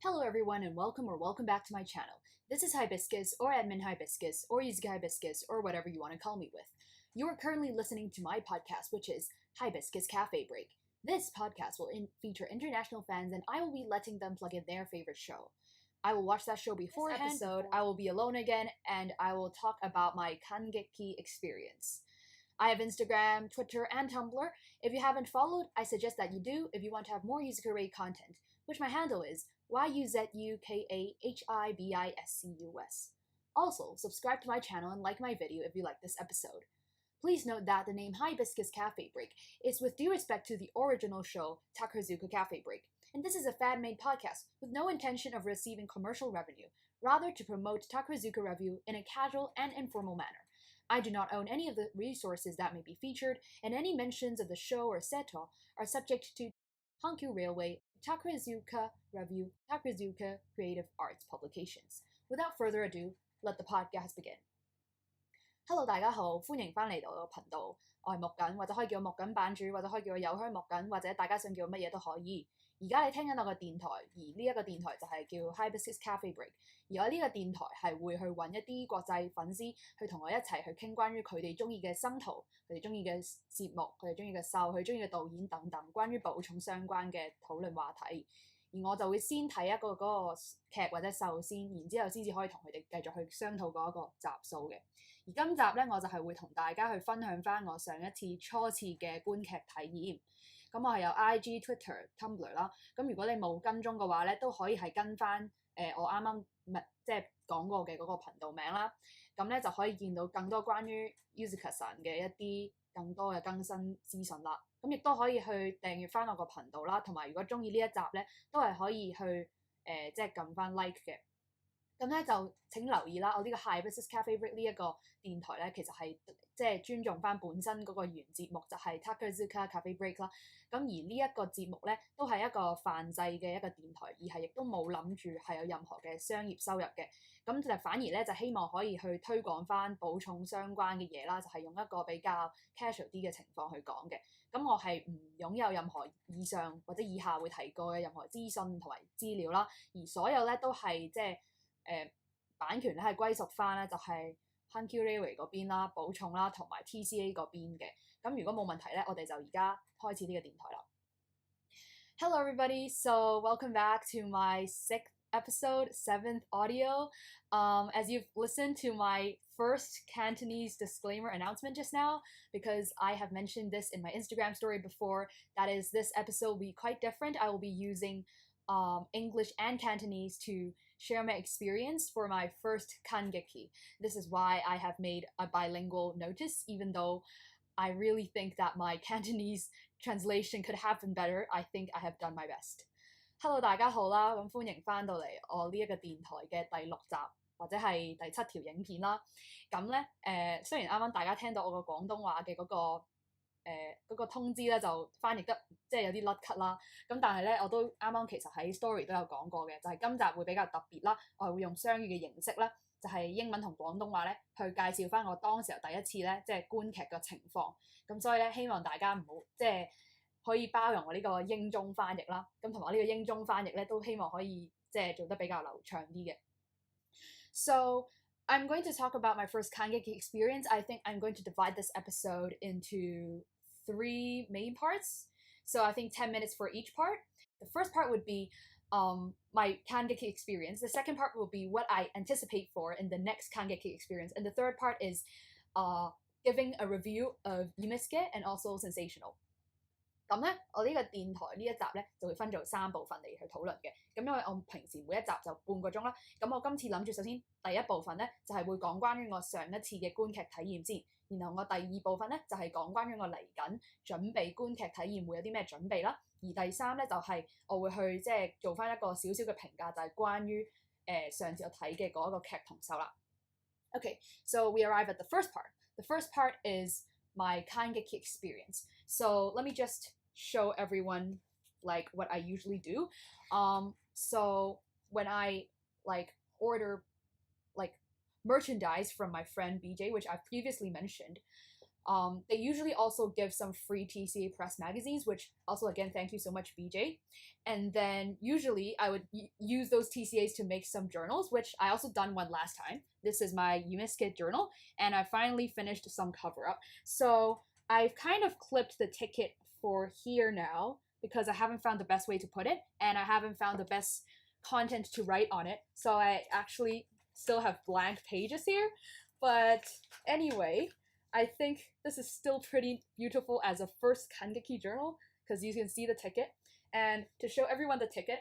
Hello everyone and welcome back to my channel. This is Hibiscus or Admin Hibiscus or Yumesuke Hibiscus or whatever you want to call me with. You are currently listening to my podcast, which is Hibiscus Cafe Break. This podcast will feature international fans and I will be letting them plug in their favorite show. I will watch that show beforehand. This episode, I will be alone again and I will talk about my Kangeki experience. I have Instagram, Twitter, and Tumblr. If you haven't followed, I suggest that you do if you want to have more Yumesuke content, which my handle is YUZUKAHIBISCUS. Also, subscribe to my channel and like my video if you like this episode. Please note that the name Hibiscus Cafe Break is with due respect to the original show Troupe Cafe Break, and this is a fan-made podcast with no intention of receiving commercial revenue, rather to promote Takuzuka review in a casual and informal manner. I do not own any of the resources that may be featured, and any mentions of the show or seto are subject to Hankyu Railway, Takuzuka Review, Takuzuka Creative Arts Publications. Without further ado, let the podcast begin. Hello 大家好，歡迎翻嚟到我個頻道，我係木緊，或者可以叫我木緊版主，或者可以叫我有香木緊，或者大家想叫我乜嘢都可以。而家你聽緊我個電台，而呢一個電台就係叫 Hibiscus Cafe Break。而我呢個電台係會去揾一啲國際粉絲去同我一齊去傾關於佢哋中意嘅生圖、佢哋中意嘅節目、佢哋中意嘅秀、佢哋中意嘅導演等等，關於寶塚相關嘅討論話題。而我就會先睇一個嗰個劇或者秀先，然之後先至可以同佢哋繼續去商討嗰一個集數嘅。而今集咧，我就係會同大家去分享翻我上一次初次嘅觀劇體驗。咁我係有 IG、Twitter、Tumblr 啦。咁如果你冇跟蹤嘅話咧，都可以係跟翻我啱啱即係講過嘅嗰個頻道名啦。咁咧就可以見到更多關於 Yumesuke 嘅一啲更多嘅更新資訊啦。咁亦都可以去訂閱翻我個頻道啦，同埋如果中意呢一集咧，都係可以去即係撳翻 like 嘅。咁咧就請留意啦，我呢個 Hibiscus Cafe Break 呢一個電台咧，其實係即係尊重翻本身嗰個原節目，就係 Troupe Cafe Break 啦。咁而呢一個節目咧，都係一個泛製嘅一個電台，而係亦都冇諗住係有任何嘅商業收入嘅。咁就反而咧就希望可以去推廣翻寶塚相關嘅嘢啦，就係用一個比較 casual 啲嘅情況去講嘅。咁我係唔擁有任何以上或者以下會提過嘅任何資訊同埋資料啦，而所有咧都係即係版權咧係歸屬翻咧就係 Hankyu Railway 嗰邊啦、寶塚啦同埋 TCA 嗰邊嘅。咁如果冇問題咧，我哋就而家開始呢個電台啦。Hello everybody, so welcome back to my 6th episode, 7th audio. As you've listened to my first Cantonese disclaimer announcement just now, because I have mentioned this in my Instagram story before, that is, this episode will be quite different. I will be using English and Cantonese to share my experience for my first Kangeki. This is why I have made a bilingual notice, even though I really think that my Cantonese translation could have been better. I think I have done my best. Hello 大家好啦，咁歡迎翻到嚟我呢一個電台嘅第6集或者係第7條影片啦。咁咧雖然啱啱大家聽到我個廣東話嘅嗰個通知咧就翻譯得即係有啲甩咳啦，咁但係咧我都啱啱其實喺 story 都有講過嘅，就係今集會比較特別啦，我係會用雙語嘅形式咧，就係英文同廣東話咧去介紹翻我當時候第一次咧即係觀劇嘅情況，咁所以咧希望大家唔好即係可以包容我呢個英中翻譯啦，咁同埋呢個英中翻譯咧都希望可以即係做得比較流暢啲嘅。So I'm going to talk about my first Kangeki experience. I think I'm going to divide this episode into 3 main parts. So I think 10 minutes for each part. The first part would be my Kangeki experience. The second part will be what I anticipate for in the next Kangeki experience. And the third part is giving a review of Yumesuke and also Sensational. 咁咧，我呢個電台呢一集咧就會分做3部分嚟去討論嘅。咁因為我平時每一集就半個鐘啦，咁我今次諗住首先第一部分咧就係會講關於我上一次嘅觀劇體驗先，然後我第二部分咧就係講關於我嚟緊準備觀劇體驗會有啲咩準備啦，而第三咧就係我會去即係做翻一個少少嘅評價，就係關於上次我睇嘅嗰一個劇同秀啦。Okay, so we arrive at the first part. The first part is my Kangeki experience. So let me just show everyone like what I usually do. So when I like order like merchandise from my friend BJ, which I've previously mentioned, They usually also give some free TCA press magazines, which also, again, thank you so much, BJ. And then usually I would use those TCAs to make some journals, which I also done one last time. This is my Yumesuke journal, and I finally finished some cover up. So I've kind of clipped the ticket for here now because I haven't found the best way to put it, and I haven't found the best content to write on it. So I actually still have blank pages here. But anyway, I think this is still pretty beautiful as a first Kangeki journal because you can see the ticket. And to show everyone the ticket,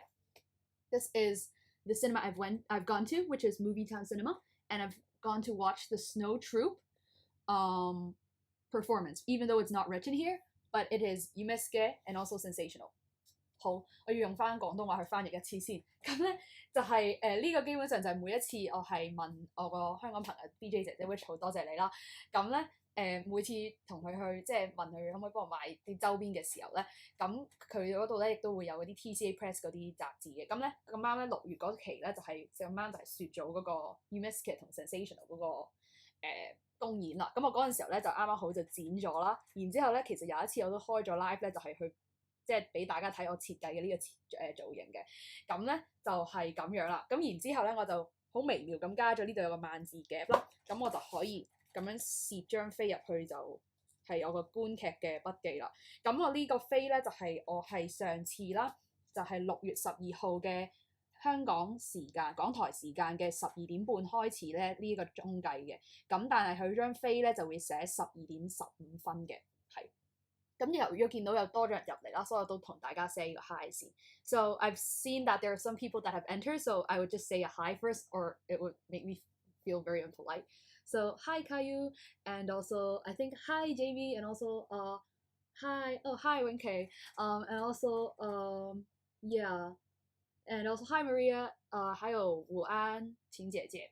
this is the cinema I've gone to, which is Movie Town Cinema, and I've gone to watch the Snow Troupe performance, even though it's not written here, but it is Yumesuke and also Sensational. 好，我要用翻廣東話去翻譯一次先。咁咧就係呢個基本上就係每一次我係問我個香港朋友 BJ 姐姐 ，which 好多謝你啦。咁咧每次同佢去即係問佢可唔可以幫我買啲周邊嘅時候咧，咁佢嗰度咧亦都會有嗰啲 TCA Press 嗰啲雜誌嘅。咁咧咁啱咧6月嗰期咧就係咁啱就係雪咗嗰個 Yumesuke 同 Sensational 嗰個公演啦。咁我嗰陣時候咧就啱啱好就剪咗啦。然之後咧其實有一次我都開咗 live 咧，就係去。即係俾大家睇我設計嘅呢個造型嘅，咁咧就係咁樣啦。咁然之後咧，我就好微妙咁加咗呢度有個萬字夾啦，咁我就可以咁樣攝張飛入去就係我個觀劇嘅筆記啦。咁我呢個飛咧就係我係上次啦，就係6月12號嘅香港時間、港台時間嘅12點半開始咧呢個鐘計嘅。咁但係佢張飛咧就會寫12點15分嘅，係。咁由於見到有多咗人入嚟啦，所以我都同大家 say 個 hi 先。So I've seen that there are some people that have entered, so I would just say a hi first, or it would make me feel very impolite. So hi Caillou, and also I think hi Jamie, and also hi Wenke, and also yeah, and also hi Maria, 还有午安晴姐姐。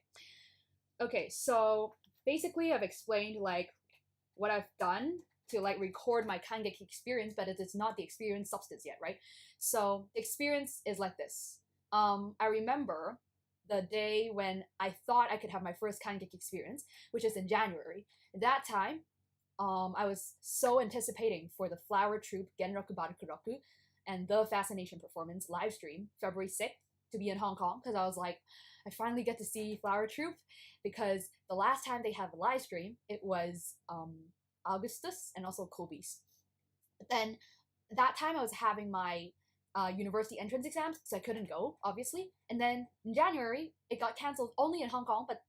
Okay, so basically I've explained like what I've done to like record my Kangeki experience, but it is not the experience substance yet, right? So the experience is like this. I remember the day when I thought I could have my first Kangeki experience, which is in January. At that time, I was so anticipating for the Flower Troupe Genroku Barukuroku and the Fascination performance live stream February 6th to be in Hong Kong, because I was like, I finally get to see Flower Troupe, because the last time they had a live stream, it was Augustus and also Kobe's. But then that time I was having my university entrance exams, so I couldn't go, obviously. And then in January, it got cancelled only in Hong Kong, but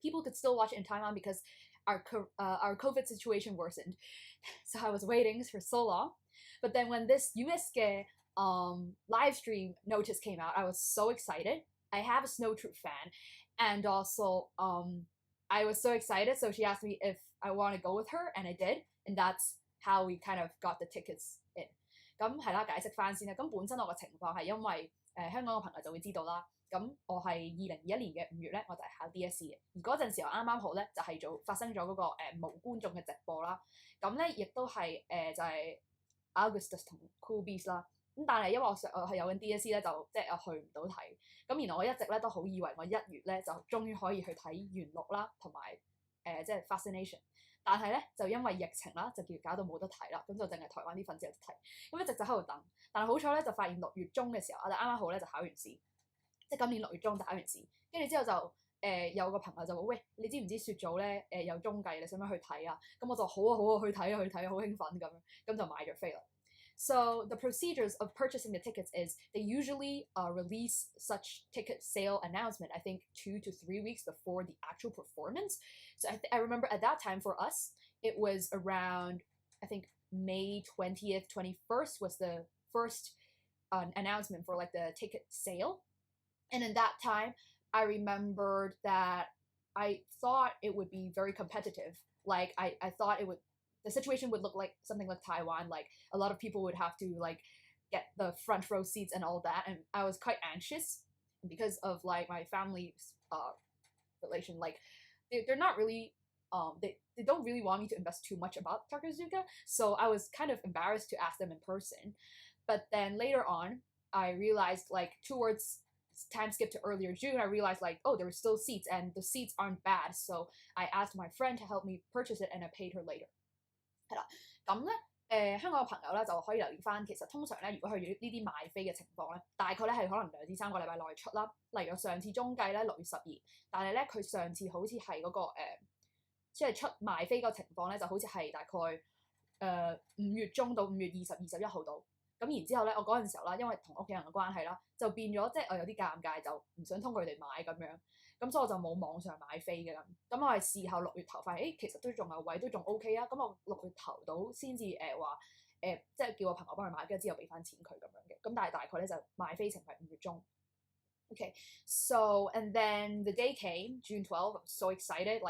people could still watch it in Taiwan because our COVID situation worsened. So I was waiting for so long. But then when this Yumesuke live stream notice came out, I was so excited. I have a Snow Troupe fan, and also I was so excited, so she asked me if I want to go with her, and I did, and that's how we kind of got the tickets in. 咁係啦，解釋翻先啦。咁本身我個情況係因為香港嘅朋友就會知道啦。咁我係2021年嘅5月咧，我就係考 DSE 嘅。而嗰陣時候啱啱好咧，就係發生咗嗰個無觀眾嘅直播啦。咁咧亦都係就係 Augustus 同 Cool Beast 啦。咁但係因為我係有緊 DSE 咧，就即係我去唔到睇。咁然後我一直咧都好以為我1月咧就終於可以去睇元綠啦，同埋即係 Fascination。但係咧就因為疫情啦，就搞到冇得睇啦，咁就淨係台灣啲粉絲有得睇。咁一直就喺度等，但係好彩咧就發現6月中嘅時候，我哋啱啱好咧就考完試，即係今年6月中就考完試。跟住之後就有個朋友就話：喂，你知唔知雪組咧有中計，你想唔想去睇啊？咁我就好啊好啊，去睇啊去睇啊，好興奮咁樣，咁就買咗飛啦。So the procedures of purchasing the tickets is they usually release such ticket sale announcement, I think 2 to 3 weeks before the actual performance. So I remember at that time for us, it was around, I think May 20th, 21st was the first announcement for like the ticket sale. And in that time, I remembered that I thought it would be very competitive. Like I thought the situation would look like something like Taiwan, like a lot of people would have to like get the front row seats and all that, and I was quite anxious because of like my family's relation. Like they're not really they don't really want me to invest too much about Takazuka, so I was kind of embarrassed to ask them in person. But then later on, I realized like towards time skip to earlier June, I realized like, oh, there were still seats and the seats aren't bad, so I asked my friend to help me purchase it and I paid her later. 係啦，咁咧香港嘅朋友咧就可以留意翻，其實通常咧如果去呢啲賣飛嘅情況咧，大概咧係可能2至3個禮拜內出啦。例如上次中計咧6月12，但係咧佢上次好似係嗰個即係出賣飛個情況咧，就好似係大概5月中到5月20、21號度。咁然之後咧，我嗰陣時候啦，因為同屋企人嘅關係啦，就變咗即係我有啲尷尬，就唔想通佢哋買咁樣。咁所以我就冇網上買飛嘅啦。咁我係事後6月頭發現，其實都仲有位，都仲 OK 啊。咁我6月頭到先至話即係叫我朋友幫佢買，跟住之後俾翻錢佢咁樣嘅。咁但係大概咧就買飛程係5月中。Okay, so and then the day came, June 12th. I was so excited.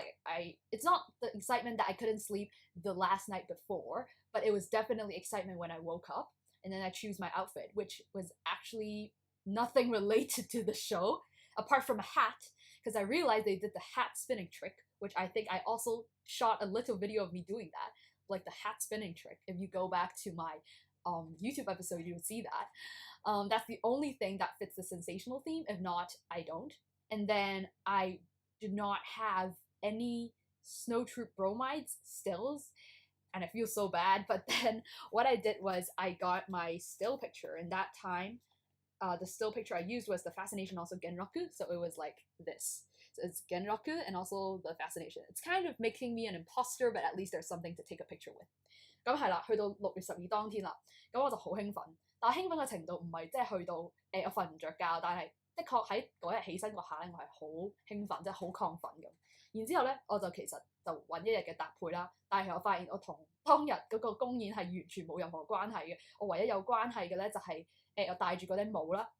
It's not the excitement that I couldn't sleep the last night before, but it was definitely excitement when I woke up. And then I choose my outfit, which was actually nothing related to the show, apart from a hat, because I realized they did the hat spinning trick, which I think I also shot a little video of me doing that, like the hat spinning trick. If you go back to my YouTube episode, you'll see that. That's the only thing that fits the sensational theme. If not, I don't. And then I did not have any Snow Troupe bromides, stills, and I feel so bad. But then what I did was I got my still picture. And that time, the still picture I used was the fascination, also genroku. So it was like this. So it's genroku and also the fascination. It's kind of making me an imposter, but at least there's something to take a picture with. 咁係啦，去到6月12當天啦，咁我就好興奮。但係興奮嘅程度唔係即係去到我瞓唔着覺，但係的確喺嗰日起身嗰下咧，我係好興奮，即係好亢奮咁。然之後咧，我就其實就揾一日嘅搭配啦。但係我發現我同當日嗰個公演係完全冇任何關係嘅。我唯一有關係嘅咧就係我戴住嗰頂帽啦。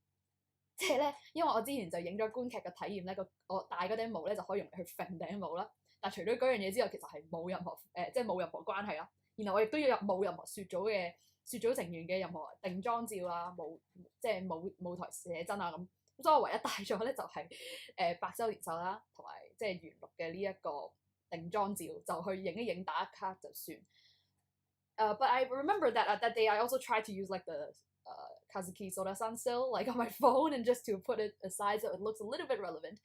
即係咧，因為我之前就影咗觀劇嘅體驗咧，我戴嗰頂帽咧就可以用嚟去揈頂帽啦。但係除咗嗰樣嘢之後，其實係冇任何即係冇任何關係啦。然後我亦都要冇任何雪組成員嘅任何定妝照啊，即係舞台寫真啊咁。所以我唯一帶咗咧就係白周年秀啦，同埋即係元綠嘅呢一個定妝照，就去影一影打一卡就算。But I remember that at that day I also tried to use like the Kazuki Soda-san still like on my phone and just to put it aside so it looks a little bit relevant.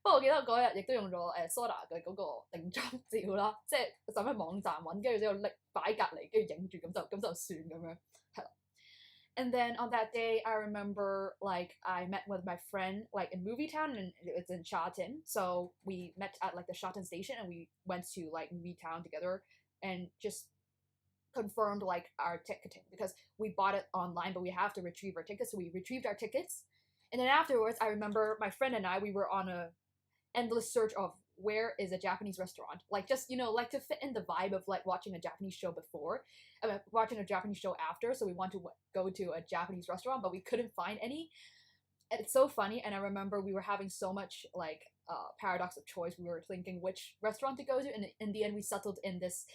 不過我記得嗰日亦都用咗Soda 嘅嗰個定妝照啦，即係就喺網站揾，跟住之後拎擺隔離，跟住影住咁就算咁樣，係啦。And then on that day, I remember like I met with my friend like in Movie Town, and it's in Shatin. So we met at like the Shatin station, and we went to like Movie Town together and just confirmed like our ticketing because we bought it online, but we have to retrieve our tickets. So we retrieved our tickets, and then afterwards, I remember my friend and I, we were on a endless search of where is a Japanese restaurant, like just like to fit in the vibe of like watching a Japanese show before, watching a Japanese show after. So we want to go to a Japanese restaurant, but we couldn't find any. It's so funny, and I remember we were having so much like paradox of choice. We were thinking which restaurant to go to, and in the end we settled in this.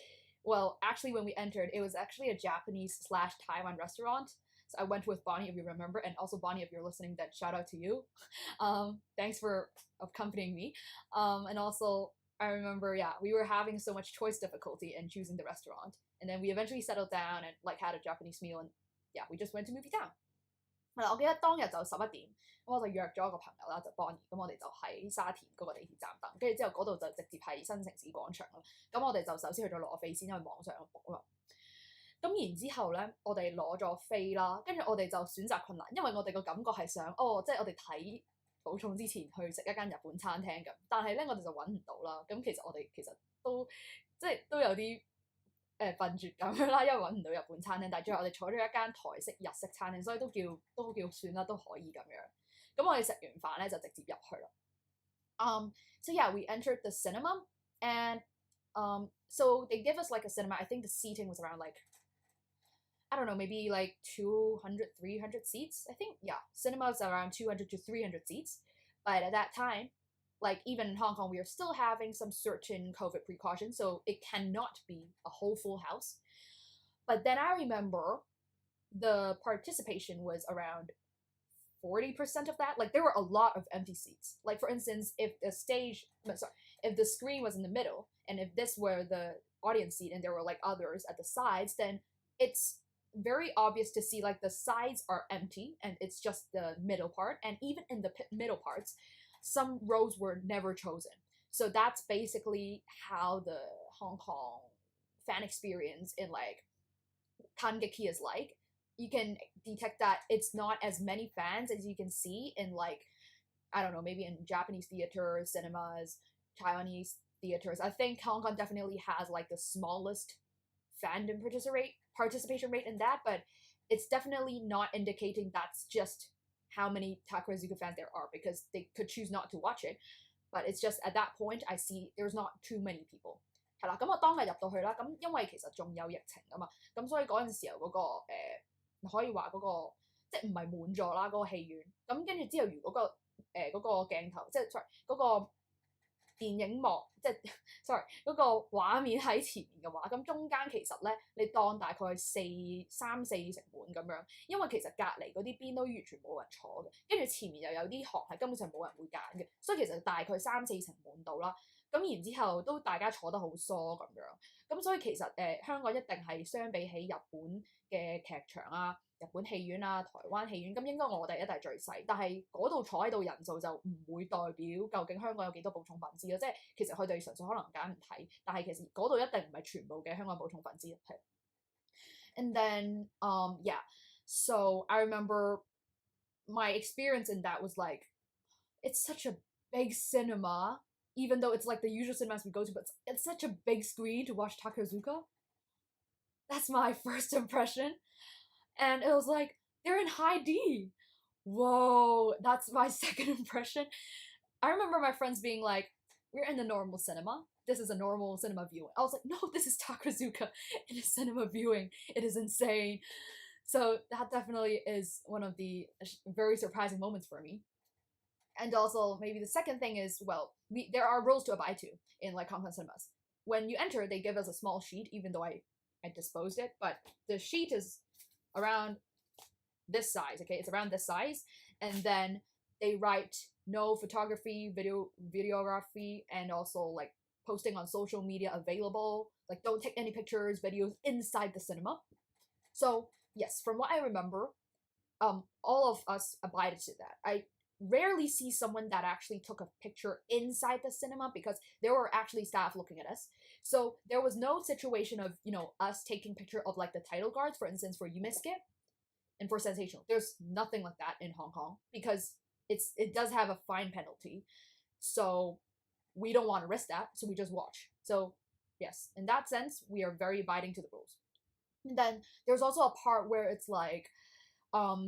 Well, actually, when we entered, it was actually a Japanese/Taiwan restaurant. So I went with Bonnie, if you remember, and also Bonnie, if you're listening, then shout out to you. Thanks for accompanying me. And also, I remember, yeah, we were having so much choice difficulty in choosing the restaurant. And then we eventually settled down and like had a Japanese meal, and yeah, we just went to Movie Town. 我記得當日就11點，咁我就約咗一個朋友啦，就 Bonnie，咁我哋就喺沙田嗰個地鐵站等，跟住之後嗰度就直接係新城市廣場咯。咁我哋就首先去咗攞飛先，因為網上有 book 啊嘛。咁然之後咧，我哋攞咗飛啦，跟住我哋就選擇困難，因為我哋個感覺係想，即係我哋睇補充之前去食一間日本餐廳咁，但係咧我哋就揾唔到啦。咁其實我哋其實都即係都有啲笨拙咁樣啦，因為揾唔到日本餐廳，但係最後我哋坐咗一間台式日式餐廳，所以都叫算啦，都可以咁樣。咁我哋食完飯咧就直接入去啦。So yeah, we entered the cinema, and so they give us like a cinema. I think the seating was around like, I don't know, maybe like 200, 300 seats. I think, yeah, cinema is around 200 to 300 seats. But at that time, like even in Hong Kong, we are still having some certain COVID precautions, so it cannot be a whole full house. But then I remember the participation was around 40% of that. Like there were a lot of empty seats. Like for instance, if the screen was in the middle, and if this were the audience seat and there were like others at the sides, then it's very obvious to see like the sides are empty and it's just the middle part. And even in the middle parts, some rows were never chosen. So that's basically how the Hong Kong fan experience in like Kangeki is like, you can detect that it's not as many fans as you can see in like, I don't know, maybe in Japanese theaters, cinemas, Taiwanese theaters. I think Hong Kong definitely has like the smallest fandom participation rate in that, but it's definitely not indicating that's just how many Takarazuka fans there are, because they could choose not to watch it. But it's just at that point I see there's not too many people. 係啦，咁我當日入到去啦，咁因為其實仲有疫情啊嘛，咁所以嗰陣時候嗰、可以話嗰、即係唔係滿座啦嗰、個戲院，咁跟住之後如果嗰個鏡頭，即係 sorry 嗰個電影幕，即係 sorry 嗰個畫面喺前面嘅話，咁中間其實咧你當大概三四成滿咁樣，因為其實隔離嗰啲邊都完全冇人坐嘅，跟住前面又有啲行係根本上冇人會揀嘅，所以其實大概三四成滿到啦。咁然之後都大家坐得好疏咁樣，咁所以其實香港一定係相比起日本嘅劇場啊、日本戲院啊、台灣戲院，咁應該我哋一定係最細，但係嗰度坐喺度人數就唔會代表究竟香港有幾多補充粉絲咯，即係其實佢哋純粹可能揀唔睇，但係其實嗰度一定唔係全部嘅香港補充粉絲係。And then yeah, so I remember my experience in that was like, it's such a big cinema. Even though it's like the usual cinemas we go to, but it's such a big screen to watch Takarazuka. That's my first impression. And it was like, they're in high D. Whoa, that's my second impression. I remember my friends being like, we're in the normal cinema. This is a normal cinema viewing. I was like, no, this is Takarazuka in a cinema viewing. It is insane. So that definitely is one of the very surprising moments for me. And also, maybe the second thing is, well, there are rules to abide to in like Hong Kong cinemas. When you enter, they give us a small sheet, even though I disposed it, but the sheet is around this size, okay? It's around this size, and then they write no photography, videography, and also like posting on social media available. Like, don't take any pictures, videos inside the cinema. So yes, from what I remember, all of us abided to that. I rarely see someone that actually took a picture inside the cinema because there were actually staff looking at us. So there was no situation of, us taking picture of like the title cards, for instance, for Yumesuke and for Sensational. There's nothing like that in Hong Kong because it does have a fine penalty. So we don't want to risk that, so we just watch. So yes, in that sense, we are very abiding to the rules. And then there's also a part where it's like,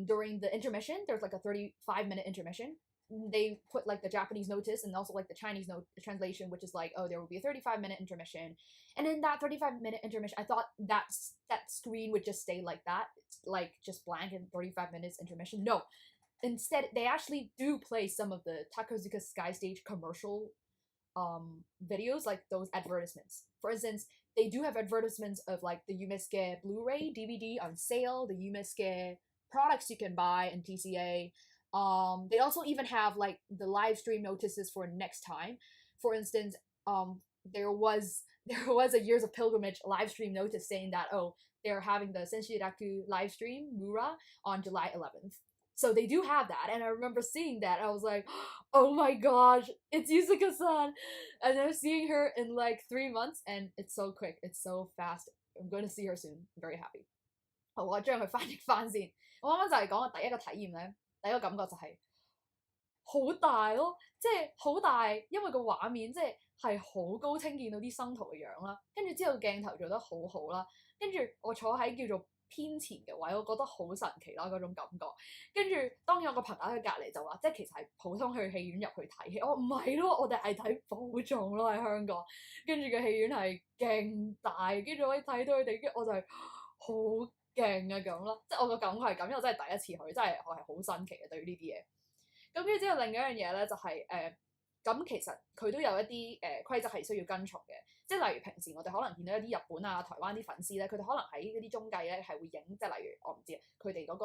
during the intermission, there's like a 35-minute intermission. They put like the Japanese notice and also like the Chinese translation, which is like, oh, there will be a 35-minute intermission. And in that 35-minute intermission, I thought that screen would just stay like that, like just blank in 35 minutes intermission. No, instead they actually do play some of the Takarazuka Sky Stage commercial videos, like those advertisements. For instance, they do have advertisements of like the Yumesuke Blu-ray DVD on sale, the Yumesuke products you can buy in TCA. They also even have like the live stream notices for next time. For instance, there was a Years of Pilgrimage live stream notice saying that, oh, they're having the Senshiraku live stream Mura on July 11th. So they do have that, and I remember seeing that. I was like, oh my gosh, it's Yusuke-san! And I'm seeing her in like 3 months, and it's so quick, it's so fast. I'm going to see her soon. I'm very happy. 好，我將佢翻譯翻先。我啱啱就係講我第一個體驗咧，第一個感覺就係好大咯，即係好大，因為個畫面即係好高清，見到啲生圖嘅樣啦，跟住之後鏡頭做得好好啦，跟住我坐喺叫做偏前嘅位，我覺得好神奇啦嗰種感覺。跟住當然我個朋友喺隔離就話，即係其實係普通去戲院入去睇戲。我唔係咯，我哋係睇寶藏咯喺香港，跟住個戲院係勁大，跟住可以睇到佢哋，跟住我就係好勁啊咁啦，即係我個感覺係咁，因為我真係第一次去，真係我係好新奇嘅對於呢啲嘢。咁跟住之後另一樣嘢咧就係咁其實佢都有一啲規則係需要跟從嘅，即係例如平時我哋可能見到一啲日本啊、台灣啲粉絲咧，佢哋可能喺嗰啲中繼咧係會影，即係例如我唔知佢哋嗰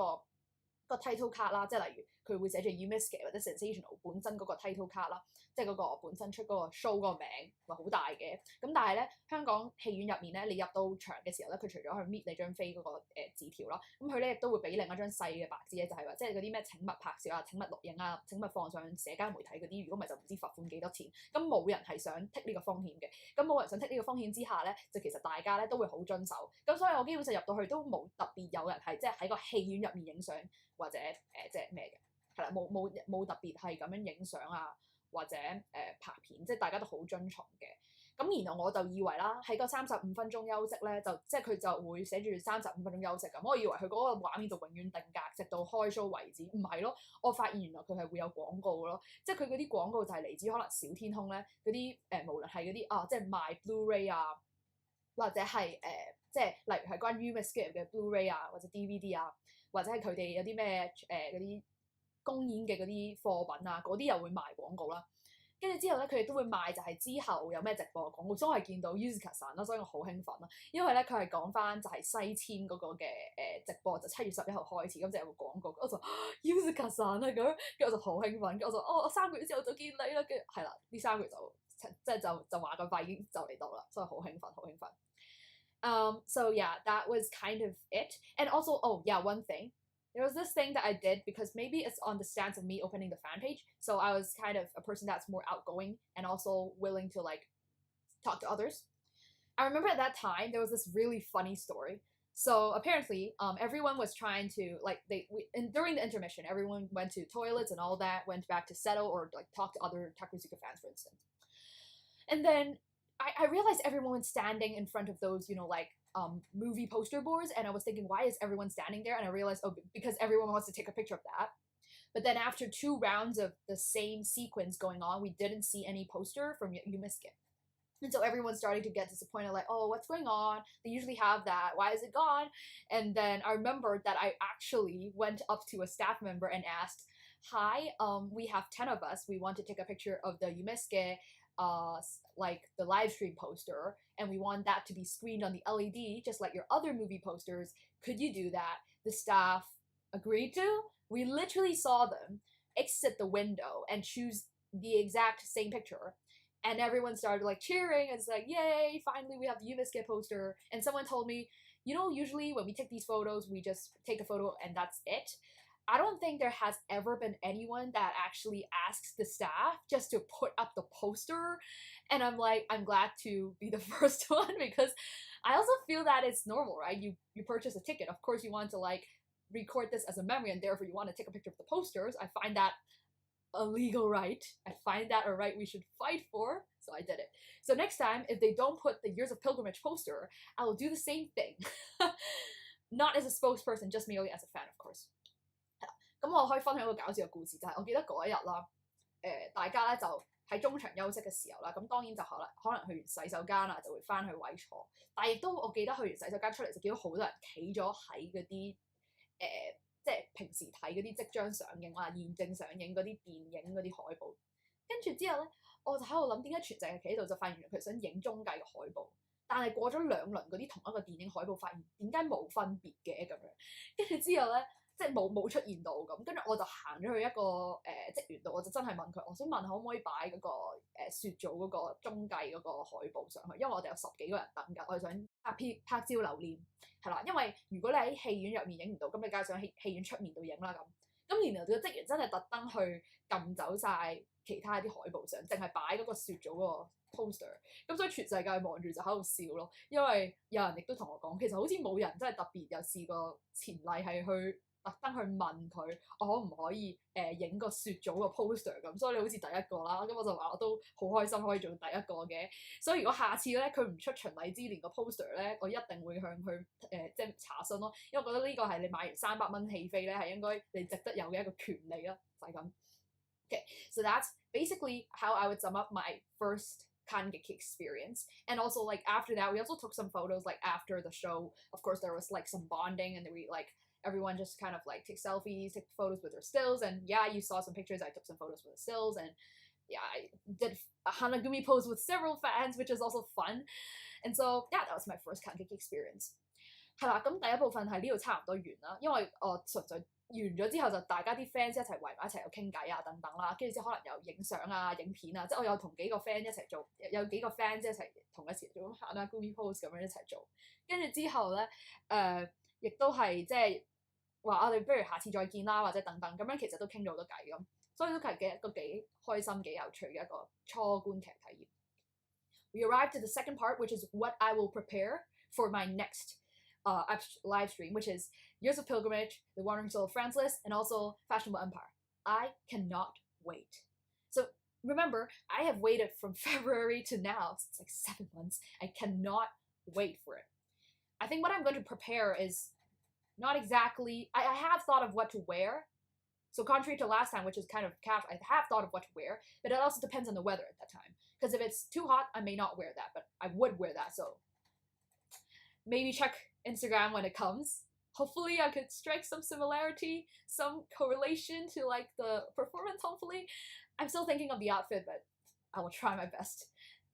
個title card 啦，即係例如佢會寫住 Yumesuke 或者 Sensational 本身嗰個 title card 啦，即係嗰個本身出嗰個 show 嗰個名咪好大嘅。咁但係咧香港戲院入面咧，你入到場嘅時候咧，佢除咗去搣你張飛嗰個字條啦，咁佢咧亦都會俾另一張細嘅白紙咧，就係話即係嗰啲咩請勿拍攝啊、請勿錄影啊、請勿放上社交媒體嗰啲，如果唔係就唔知罰款幾多錢。咁冇人係想 take 呢個風險嘅，咁冇人想 take 呢個風險之下咧，就其實大家咧都會好遵守。咁所以我基本上入到去都冇特別有人係即係喺個戲院入面影相或者即係咩嘅，係啦，冇特別係咁樣影相啊或者拍片，即係大家都好遵從嘅。咁然後我就以為啦，喺個35分鐘休息咧，就即係佢就會寫住35分鐘休息咁，我以為佢嗰個畫面就永遠定格，直到開 show 為止。唔係咯，我發現原來佢係會有廣告咯，即係佢嗰啲廣告就係嚟自可能小天空咧嗰啲無論係嗰啲即係賣 Blu-ray 啊，或者係即係例如係關於 Yumesuke 嘅 Blu-ray 啊，或者 DVD 啊，或者係佢哋有啲咩嗰啲公演嘅嗰啲貨品啊，嗰啲又會賣廣告啦。跟住之後咧，佢哋都會賣就係之後有咩直播廣告，所以我係見到 Hibiscus 啦，所以我好興奮啦。因為咧佢係講翻就係西遷嗰個嘅直播，就7月11號開始，咁就有個廣告，我就 Hibiscus 啊咁，跟住我就好興奮，跟住我就我3個月之後就見你啦，跟住係啦，呢3個月就話咁快已經就嚟到啦，所以好興奮，好興奮。So yeah, that was kind of it. And also, oh yeah, one thing. There was this thing that I did because maybe it's on the stance of me opening the fan page. So I was kind of a person that's more outgoing and also willing to like talk to others. I remember at that time there was this really funny story. So apparently, everyone was trying to like during the intermission, everyone went to toilets and all that, went back to settle or like talk to other Takuzuka fans, for instance. And then I realized everyone was standing in front of those, like movie poster boards, and I was thinking, why is everyone standing there? And I realized, oh, because everyone wants to take a picture of that. But then after 2 rounds of the same sequence going on, we didn't see any poster from Yumesuke. And so everyone started to get disappointed, like, oh, what's going on? They usually have that. Why is it gone? And then I remembered that I actually went up to a staff member and asked, hi, we have 10 of us. We want to take a picture of the Yumesuke like the live stream poster, and we want that to be screened on the LED just like your other movie posters. Could you do that? The staff agreed to. We literally saw them exit the window and choose the exact same picture, and everyone started like cheering. It's like, yay, finally we have the Yumesuke poster. And someone told me, usually when we take these photos we just take a photo and that's it. I don't think there has ever been anyone that actually asks the staff just to put up the poster. And I'm like, I'm glad to be the first one, because I also feel that it's normal, right? You purchase a ticket. Of course you want to like record this as a memory, and therefore you want to take a picture of the posters. I find that a legal right. I find that a right we should fight for. So I did it. So next time, if they don't put the Years of Pilgrimage poster, I will do the same thing. Not as a spokesperson, just merely as a fan, of course. 咁我可以分享一個搞笑嘅故事，就係我記得嗰一日啦，大家咧就喺中場休息嘅時候啦，咁當然就可能去完洗手間啊，就會翻去位坐。但係亦都我記得去完洗手間出嚟就見到好多人企咗喺嗰啲即係平時睇嗰啲即將上映啊、現正上映嗰啲電影嗰啲海報。跟住之後咧，我就喺度諗點解全世界企喺度，就發現原來佢想影中繼嘅海報。但係過咗2輪嗰啲同一個電影海報，發現點解冇分別嘅咁樣。跟住之後咧。即係冇出現到咁，跟住我就行咗去一個職員度，我就真係問佢，我想問可唔可以擺嗰個雪組嗰個中繼嗰個海報上去，因為我哋有10幾個人等㗎，我哋想拍照留念，係啦，因為如果你喺戲院入面影唔到，咁你梗係想喺戲院出面度影啦咁。咁然後個職員真係特登去撳走晒其他啲海報相，淨係擺嗰個雪組嗰個 poster。咁所以全世界望住就喺度笑咯，因為有人亦都同我講，其實好似冇人真係特別有試過前例係去。特登去問佢，我可唔可以影個雪組個 poster 咁，所以你好似第一個啦，咁我就話我都好開心可以做第一個嘅，所以如果下次咧佢唔出循例之年個 poster 咧，我一定會向佢即係查詢咯，因為我覺得呢個係你買完300蚊戲飛咧係應該你值得有嘅一個權利啦，就係咁。Okay, so that's basically how I would sum up my first Kangeki experience. And also like after that we also took some photos like after the show. Of course there was like some bonding, and then we like everyone just kind of like take selfies, take photos with their stills, and yeah, you saw some pictures. I took some photos with the stills, and yeah, I did a Hanagumi pose with several fans, which is also fun. And so yeah, that was my first Kangeki experience. 係啦，咁第一部分係呢度差唔多完啦，因為我純粹完咗之後就大家啲 fans 一齊圍埋一齊有傾偈啊等等啦，跟住之後可能有影相啊、影片啊，即係我有同幾個 friend 一齊做，有幾個 fans 一齊同一時做咁行啊 Google Post 咁樣一齊做，跟住之後咧亦都係即係話我哋不如下次再見啦，或者等等咁樣，其實都傾咗好多偈咁，所以都係一個幾開心幾有趣嘅一個初觀劇體驗。We arrived to the second part, which is what I will prepare for my next live stream, which is Years of Pilgrimage, The Wandering Soul of Francis, and also Fashionable Empire. I cannot wait. So remember, I have waited from February to now. It's like 7 months. I cannot wait for it. I think what I'm going to prepare is not exactly... I have thought of what to wear. So contrary to last time, which is kind of casual, I have thought of what to wear, but it also depends on the weather at that time. Because if it's too hot, I may not wear that, but I would wear that, so maybe check Instagram when it comes. Hopefully I could strike some similarity, some correlation to like the performance, hopefully. I'm still thinking of the outfit, but I will try my best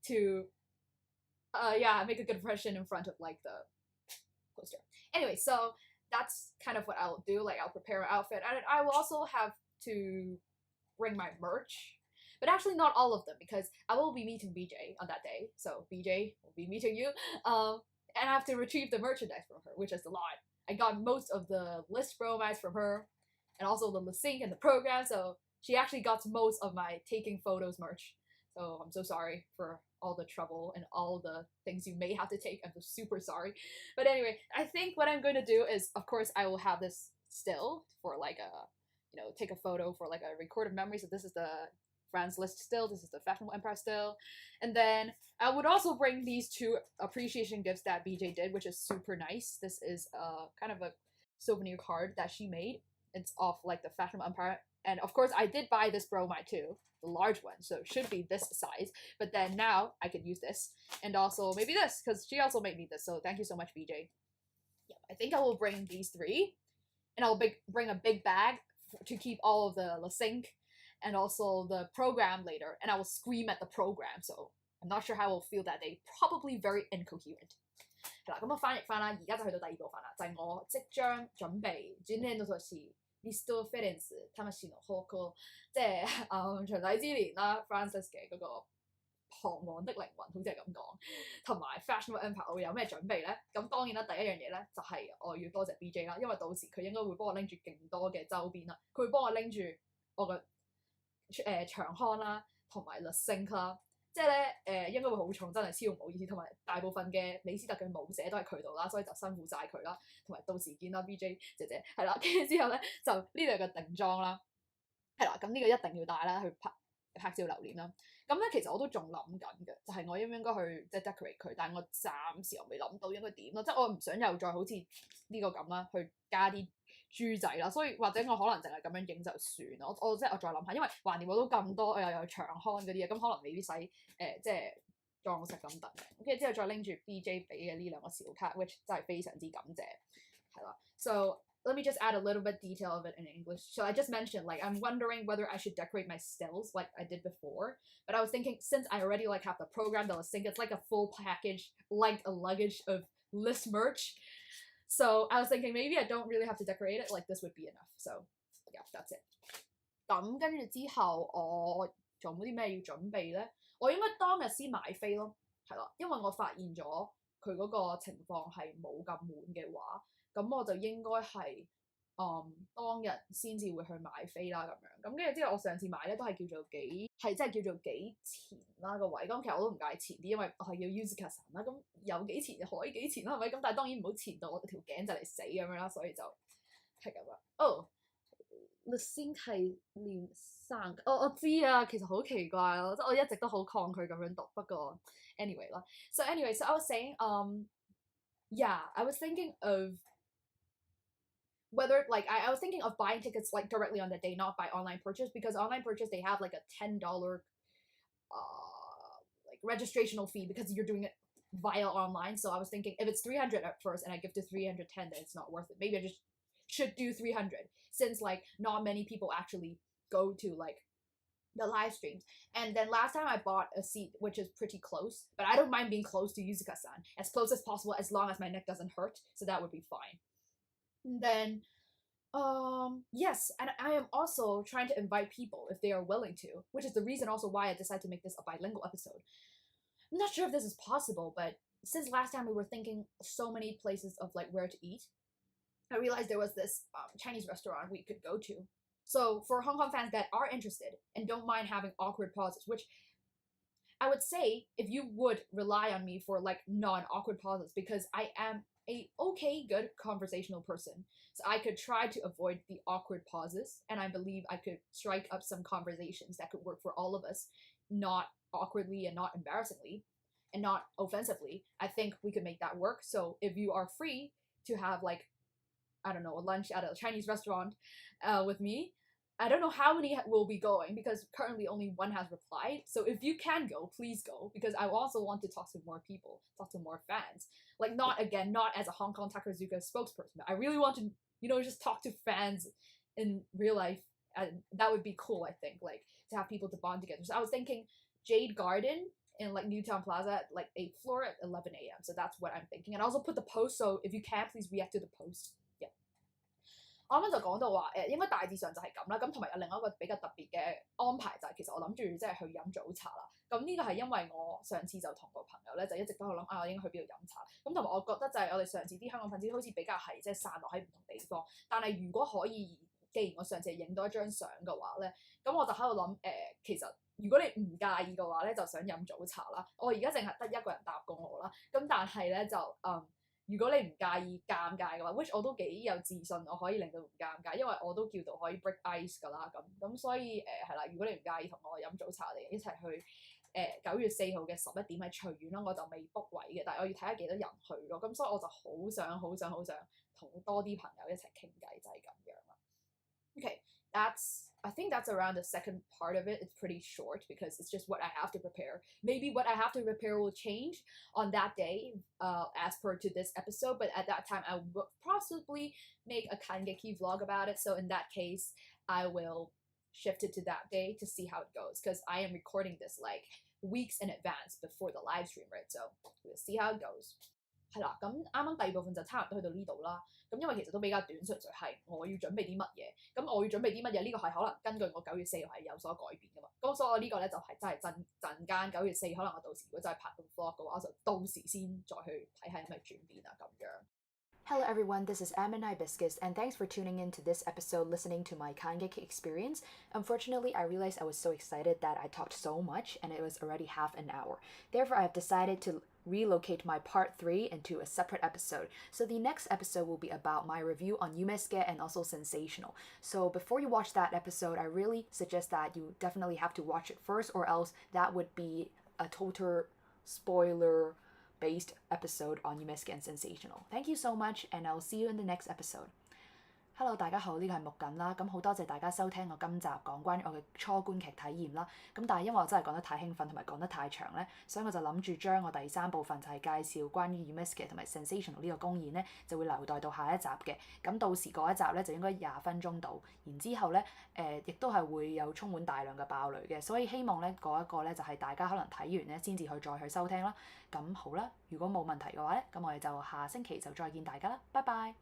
to make a good impression in front of like the poster. Anyway, so that's kind of what I will do. Like I'll prepare an outfit, and I will also have to bring my merch. But actually not all of them, because I will be meeting BJ on that day. So BJ will be meeting you. And I have to retrieve the merchandise from her, which is a lot. I got most of the list bromides from her, and also the sync and the program, so she actually got most of my taking photos merch. So I'm so sorry for all the trouble and all the things you may have to take. I'm just super sorry. But anyway, I think what I'm going to do is, of course, I will have this still for like a, take a photo for like a recorded memory. So this is the Franz list still, this is the Fashionable Empire still, and then I would also bring these 2 appreciation gifts that BJ did, which is super nice. This is kind of a souvenir card that she made. It's off like the Fashionable Empire, and of course I did buy this bromide too, the large one, so it should be this size, but then now I could use this, and also maybe this, because she also made me this, so thank you so much, BJ. Yeah, I think I will bring these 3, and I'll bring a big bag to keep all of the sync and also the program later, and I will scream at the program, so I'm not sure how I will feel that day. Probably very incoherent. 係啦，咁我翻譯翻啦，而家就去到第2部分啦，就係我即將準備轉年到時 Listo Feelings 魂の方向，即係長仔之年啦 ，Francis 嘅嗰個彷徨的靈魂，好似係咁講，同埋 Fashionable Empire 我會有咩準備咧？咁當然啦，第一樣嘢咧就係我要多謝 BJ 啦，因為到時佢應該會幫我拎住勁多嘅周邊啦，佢會幫我拎住我個長刊啦，同埋律聲啦，即係咧應該會好重，真係超唔好意思。同埋大部分嘅李斯特嘅舞寫都係佢度啦，所以就辛苦晒佢啦。同埋到時見啦 BJ 姐姐係啦，跟住之後咧就呢度有個定妝啦，係啦，咁呢個一定要帶啦，去拍照留念啦。咁咧其實我都仲諗緊嘅，就係我應唔應該去即係 decorate 佢，但係我暫時又未諗到應該點咯，即係我唔想又再好似呢個咁啦，去加啲豬仔啦，所以或者我可能淨係咁樣影就算啦。我即係我再諗下，因為橫掂我都咁多，我又有長刊嗰啲嘢，咁可能未必使即係裝飾咁等嘅。跟住之後再拎住 BJ 俾嘅呢兩個小卡 ，which 真係非常之感謝，係啦。So let me just add a little bit detail of it in English. So I just mentioned, like, I'm wondering whether I should decorate my stills like I did before. But I was thinking, since I already like have the program, the sync, it's like a full package, like a luggage of list merch. So I was thinking maybe I don't really have to decorate it. Like this would be enough. So yeah, that's it. 咁跟住之後，我仲有啲咩要準備咧？我應該當日先買飛咯，係啦，因為我發現咗佢嗰個情況係冇咁滿嘅話。咁我就應該係當日先至會去買飛啦咁樣，咁跟住之後我上次買咧都係叫做幾前啦個位，咁其實我都唔介意前啲，因為我係要 Yumesuke 啦，咁有幾前就可以幾前啦，係咪？咁但係當然唔好前到我條頸就嚟死咁樣啦，所以就係咁啦。Le Sing 係練生，我知啊，其實好奇怪咯，即係我一直都好抗拒咁樣讀，不過 anyway 啦。So I was saying I was thinking of whether like I was thinking of buying tickets like directly on the day, not by online purchase, because online purchase they have like a $10 like registrational fee because you're doing it via online. So I was thinking if it's 300 at first and I give to 310, then it's not worth it. Maybe I just should do 300 since like not many people actually go to like the live streams. And then last time I bought a seat which is pretty close, but I don't mind being close to Yuzuka-san, as close as possible as long as my neck doesn't hurt, so that would be fine. And then Yes, and I am also trying to invite people if they are willing to, which is the reason also why I decided to make this a bilingual episode. I'm not sure if this is possible, but since last time we were thinking so many places of like where to eat, I realized there was this Chinese restaurant we could go to. So for Hong Kong fans that are interested and don't mind having awkward pauses, which I would say if you would rely on me for like non-awkward pauses, because I am a okay good conversational person. So I could try to avoid the awkward pauses, and I believe I could strike up some conversations that could work for all of us, not awkwardly and not embarrassingly and not offensively. I think we could make that work. So if you are free to have like, I don't know, a lunch at a Chinese restaurant with me, I don't know how many will be going because currently only one has replied. So if you can go, please go, because I also want to talk to more people, talk to more fans. Like not as a Hong Kong Takazuka spokesperson, but I really want to, just talk to fans in real life. And that would be cool, I think, like to have people to bond together. So I was thinking Jade Garden in like Newtown Plaza at like 8th floor at 11 a.m. So that's what I'm thinking. And I also put the post, so if you can, please react to the post. Yeah. 我啱啱就講到話應該大致上就係咁啦，咁同埋有另一個比較特別嘅安排就係其實我諗住即係去飲早茶啦。咁呢個係因為我上次就同個朋友咧就一直都喺度諗我應該去邊度飲茶。咁同埋我覺得就係我哋上次啲香港粉絲好似比較係即係散落喺唔同地方，但係如果可以，既然我上次係影到一張相嘅話咧，咁我就喺度諗其實。如果你唔介意嘅話咧，就想飲早茶啦。我而家淨係得一個人答過我啦，咁但係咧就如果你唔介意尷尬嘅話 ，which 我都幾有自信，我可以令到唔尷尬，因為我都叫做可以 break ice 㗎啦。咁所以係啦，如果你唔介意同我飲早茶，我哋一齊去9月4號嘅11點喺隨緣啦，我就未 book 位嘅，但係我要睇下幾多人去咯。咁所以我就好想同多啲朋友一齊傾偈，就係咁樣啦。Okay, I think that's around the second part of it. It's pretty short because it's just what I have to prepare. Maybe what I have to prepare will change on that day as per to this episode, but at that time I will possibly make a Kangeki vlog about it. So in that case, I will shift it to that day to see how it goes because I am recording this like weeks in advance before the live stream, right? So we'll see how it goes. 係啦，咁啱啱第二部分就差唔多去到呢度啦。咁因為其實都比較短，純粹係我要準備啲乜嘢。咁我要準備啲乜嘢？呢個係可能根據我9月4號係有所改變噶嘛。咁所以我呢個咧就係真係陣間9月4，可能我到時如果真係拍到 vlog 嘅話，我就到時先再去睇下有咩轉變啊咁樣。Hello everyone, this is Hibiscus, and thanks for tuning in to this episode listening to my Kangeki experience. Unfortunately, I realized I was so excited that I talked so much and it was already half an hour. Therefore, I have decided to relocate my part 3 into a separate episode. So the next episode will be about my review on Yumesuke and also Sensational. So before you watch that episode, I really suggest that you definitely have to watch it first, or else that would be a total spoiler-based episode on Yumesuke and Sensational. Thank you so much, and I'll see you in the next episode. Hello， 大家好，呢個係木槿啦，咁好多謝大家收聽我今集講關於我嘅初觀劇體驗啦。咁但係因為我真係講得太興奮同埋講得太長咧，所以我就諗住將我第3部分就係介紹關於 Yumesuke 同埋 Sensational 呢個公演咧，就會留待到下一集嘅。咁到時嗰一集咧就應該20分鐘到，然之後咧亦都係會有充滿大量嘅爆雷嘅，所以希望咧嗰一個咧就係大家可能睇完咧先至再去收聽啦。咁好啦，如果冇問題嘅話咧，咁我哋就下星期就再見大家啦，拜拜。